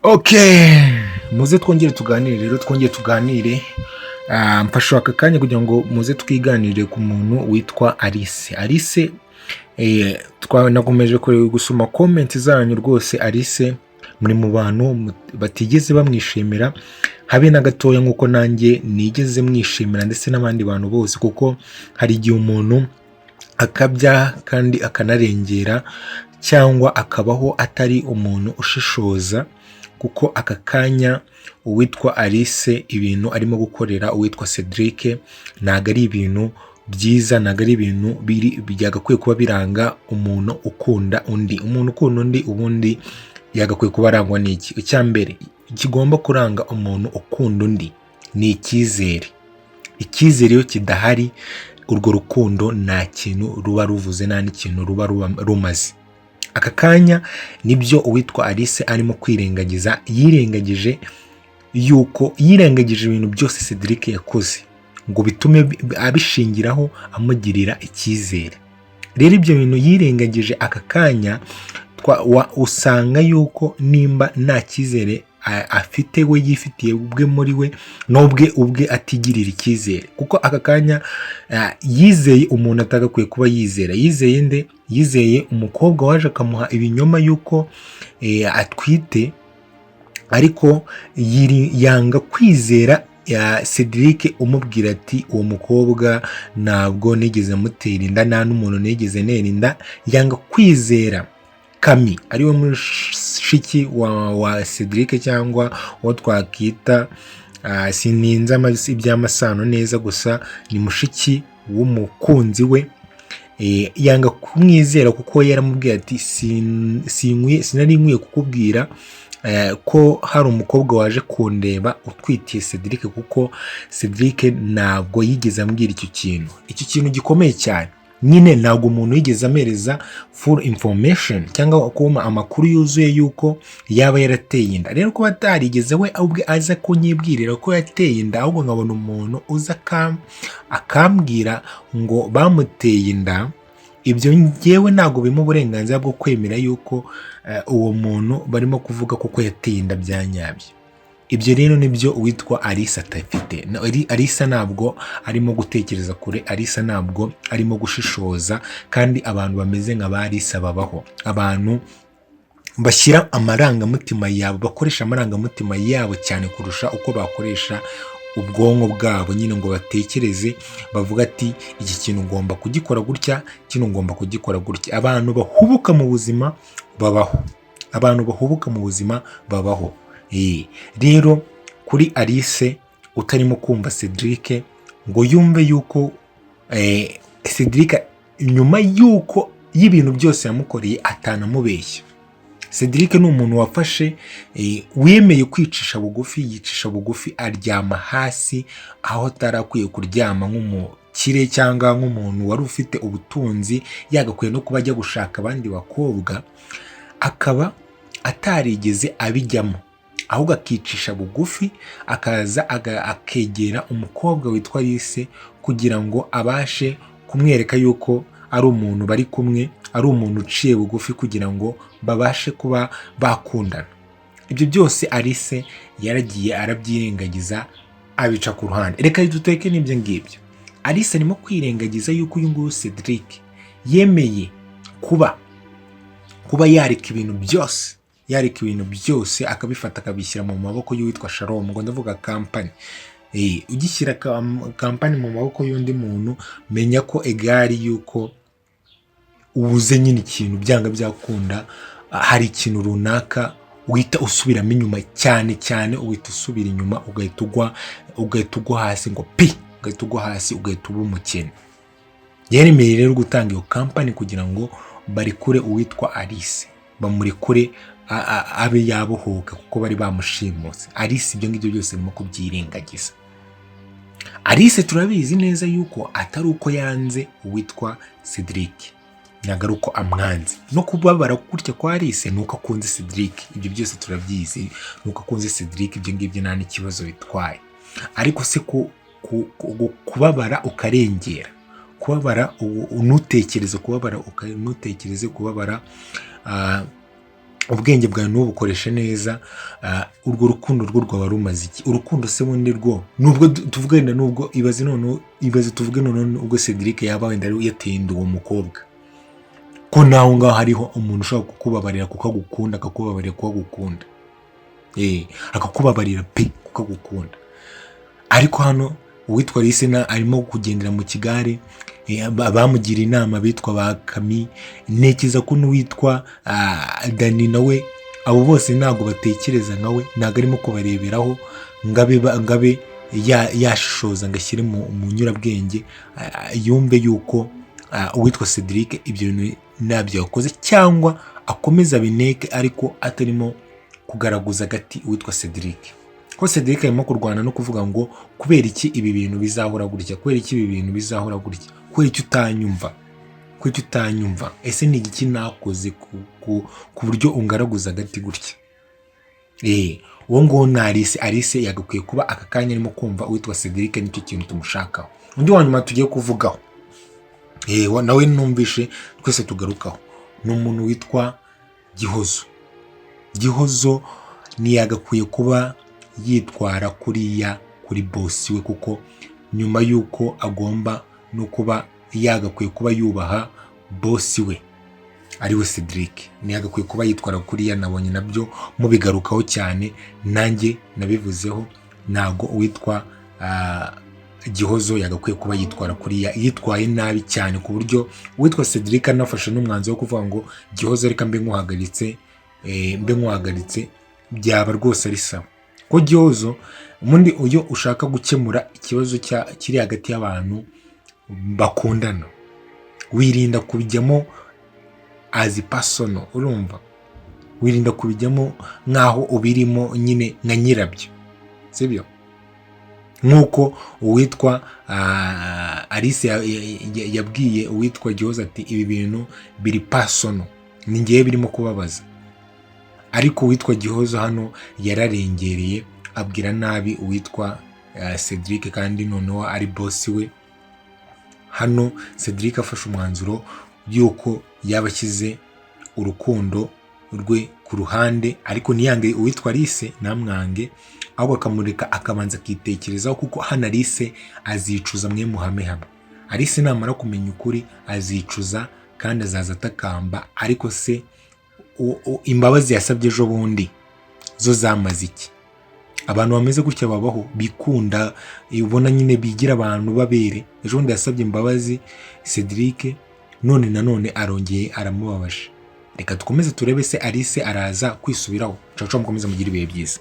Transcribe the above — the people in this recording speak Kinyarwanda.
Okay, muze twongere tuganire rero twongere tuganire. Mfashe aka kanya kugira ngo muze twiganirire ku muntu witwa Alice. Alice nakomeje gusoma comment zanyu rwose. Alice muri mu bantu batigeze bamwishimira habe na gatoya, nk'uko nanjye nigeze mwishimira ndetse n'abandi bantu bose, kuko hari igihe umuntu akabya kandi akanarengera cyangwa akabaho atari umuntu ushishoza, kuko aka kanya uwitwa Alice ibintu arimo gukorera uwitwa Cedric ntago ari ibintu byiza, ntago ari ibintu byagakwiye kuba biranga umuntu ukunda undi. Umuntu ukunda undi ubundi yagakwiye kuba arangwa n'iki? Icyambere kigomba kuranga umuntu ukunda undi ni icyizere. Icyizere iyo kidahari, urwo rukundo nta kintu ruba ruvuze, nta n'ikintu ruba rumaze. Aka kanya nibyo uwitwa Alice arimo kwirengagiza, yirengagije ibintu byose Cedric yakoze ngo bitume abishingiraho amugirira icyizere. Rero ibyo bintu yirengagije aka kanya usanga yuko nimba nta cyizere afite we yifitiye ubwe muri we, n'ubwe atigirira icyizere, kuko aka kanya yizeye umuntu atagakwiye kuba yizera. Yizeye nde? Yizeye umukobwa waje akamuha ibinyoma yuko atwite, ariko yanga kwizera Cedric umubwira ati uwo mukobwa ntabwo nigeze mutera inda, nta n'umuntu nigeze ntera inda. Yanga kwizera Kami ariwe mushiki wa Cedric, cyangwa uwo twakita sininza iby'amasano neza, gusa ni mushiki w'umukunzi we. Yanga kumwizera kuko yaramubwiye ati sinari nkwiye kukubwira ko hari umukobwa waje kundeba utwitiye Cedric, kuko Cedric ntabwo yigeze ambwira icyo kintu gikomeye cyane. Nyine ntabwo umuntu yigeze amereza full information cyangwa kuma amakuru yuzuye yuko yaba yarateye inda. Rero kuba atarigeze we ubwe aza kunyibwirira ko yateye inda, ahubwo nkabona umuntu uza akambwira ngo bamuteye inda, ibyo ngewe ntabwo birimo uburenganzira bwo kwemera yuko uwo muntu barimo kuvuga kuko yateye inda bya nyabyo. Ibyo rero nibyo uwitwa Alice atafite. Alice ntabwo arimo gutekereza kure, Alice ntabwo arimo gushishoza, kandi abantu bameze nka ba Alice babaho. Abantu bashyira amarangamutima yabo, bakoresha amarangamutima yabo cyane kurusha uko bakoresha ubwonko bwabo, nyine ngo batekereze bavuga ati iki kintu ngomba kugikora gutya, kino ngomba kugikora gutya. Abantu bahubuka mu buzima babaho. Abantu bahubuka mu buzima babaho. Rero kuri Alice utarimo kumva Cedric ngo yumve yuko Cedric nyuma yuko y'ibintu byose yamukoreye atanamubeshya. Cedric ni umuntu wafashe wemeye kwicisha bugufi, yicisha bugufi, aryama hasi aho atarakwiye kuryama nk'umukire cyangwa nk'umuntu wari ufite ubutunzi, yagakwiye no kuba ajya gushaka abandi bakobwa, akaba atarigeze abijyamo, ahubwo akicisha bugufi akaza akegera umukobwa witwa Alice kugira ngo abashe kumwereka yuko ari umuntu bari kumwe, ari umuntu uciye bugufi kugira ngo babashe kuba bakundana. Ibyo byose Alice yaragiye arabyirengagiza, abica ku ruhande. Reka duteke n'ibyo ngibyo. Alice arimo kwirengagiza yuko uyu nguyu Cedric yemeye kuba yareka ibintu byose akabifata akabishyira mu maboko y'uwitwa Shalom, ngo ndavuga company. Ugishyira company mu maboko y'undi muntu, menya ko egari yuko ubuze nyine ikintu byanga byakunda, hari ikintu runaka uhita usubiramo inyuma cyane, uhita usubira inyuma, ugahita ugwa hasi ngo pi, ugahita ugwa hasi, ugahita uba umukene. Yaremeye rero gutanga iyo company kugira ngo barikure uwitwa Alice, bamurekure abe yabohoka kuko bari bamushimuse. Alice ibyo ngibyo byose arimo kubyirengagiza. Alice turabizi neza yuko atari uko yanze uwitwa Cedric, ntabwo ari uko amwanze. No kubabara gutya kwa Alice ni uko akunze Cedric. Ibyo byose turabyizi, ni uko akunze Cedric, ibyo ngibyo nta n'ikibazo bitwaye. Ariko se kubabara ukarengera, kubabara ntutekereze kubabara ubwenge bwawe ntubukoreshe neza, urwo rukundo rwo rwaba rumaze iki? Urukundo se bundi rwo nubwo tuvuga wenda, nubwo ibaze tuvuge noneho ubwo Cedric yaba wenda yateye inda uwo mukobwa, ko naho ngaho hariho umuntu ushobora kukubabarira kuko agukunda, akakubabarira kuko agukunda, akakubabarira pe kuko agukunda. Ariko hano uwitwa Alice arimo kugendera mu kigare, bamugira inama bitwa ba Kami, ntekereza ko n'uwitwa Dani nawe, abo bose ntabwo batekereza nkawe, ntabwo arimo kubareberaho ngabe yashishoza ngo ashyire mu nyurabwenge, yumve yuko uwitwa Cedric ibyo bintu ntabyo yakoze, cyangwa akomeza bineke ariko atarimo kugaragaza agati uwitwa Cedric. Ko Cedric arimo kurwana no kuvuga ngo kubera iki ibi bintu bizahora gutya, kubera iki ibi bintu bizahora gutya, kubera iki utanyumva, ese ni iki nakoze ku buryo ungaraguza agati gutya? Uwo nguwo ni Alice yagakwiye kuba aka kanya arimo kumva uwitwa Cedric nicyo kintu tumushakaho. Undi wa nyuma tugiye kuvugaho, nawe numvishe twese tugarukaho, ni umuntu witwa Gihozo ntiyagakwiye kuba yitwara kuriya kuri bosi we, kuko nyuma y'uko agomba no kuba yagakwiye kuba yubaha bosi we ariwe Cedric, ntiyagakwiye kuba yitwara kuriya. Nabonye nabyo mubigarukaho cyane, nanjye nabivuzeho, ntago uwitwa Gihozo yagakwiye kuba yitwara kuriya, yitwaye nabi cyane ku buryo uwitwa Cedric anafashe n'umwanzuro wo kuvuga ngo Gihozo reka mbe nkuhagaritse, byaba rwose ari sawa. Ko Gihozo mundi uyo ushaka gukemura ikibazo kiri hagati y'abantu bakundana, wirinda kubijyamo as personal, urumva, wirinda kubijyamo nkaho ubirimo nyine nka nyirabyo, sibyo? Nkuko uwitwa Alice yabwiye uwitwa Gihozo ati ibi bintu biri personal, ni ngiye birimo kubabaza. Ariko uwitwa Gihozo hano yararengereye, abwira nabi uwitwa Cedric, kandi noneho ari bosi we. Hano Cedric afashe umwanzuro yuko yabashyize urukundo rwe ku ruhande, ariko niyange uwitwa Alice namwange, ahubwo akamureka akabanza akitekerezaho, kuko hano Alice azicuza mwe muhame hamwe. Alice namara kumenya ukuri azicuza kandi azaza atakamba, ariko se imbabazi yasabye ejo bundi zo zamaze iki? Abantu bameze gutya babaho, bikunda, ubona nyine bigira abantu babere. Ejo bundi yasabye imbabazi Cedric, none nanone arongeye aramubabaje. Reka dukomeze turebe se Alice araza kwisubiraho. Mukomeze mugire ibihe byiza.